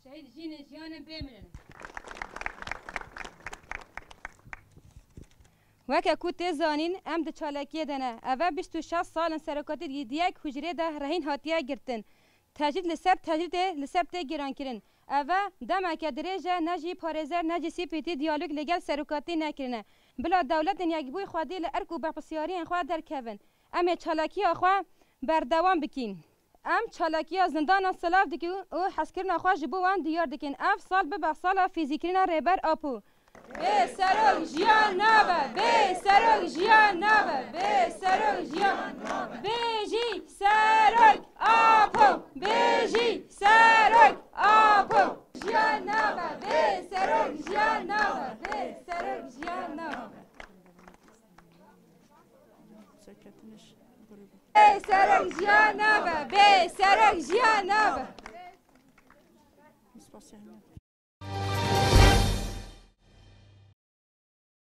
شهید جین جیان بمرن وکه کو تزانین ام د چالاکی دنه اوه 26 سال سرکاتی دیک حجره ده رهین هاتیه گرتن تجدید لسر ته گران کرن اوه دمکه درجه نجی پارزر نجی سی پیتی دیالوگ لگل سرکاتی نکرنه بلا دولت یکبوی خوادی لارکو بپسیاری خوا در کون ام چالاکی خوا بردوام بکین ام چالاکی زندان سلاف دکی او حسکرنا خوا جبو وان دیار دکین اف سال به سال فیزیکرینا ریبر اپو به سرک جیان نابه به سرک جیان نابه به سرک جیان نابه بیجی سرک آپو بیجی سرک آپو جیان نابه به سرک جیان نابه به سرک جیان نابه به سرک جیان نابه به سرک جیان نابه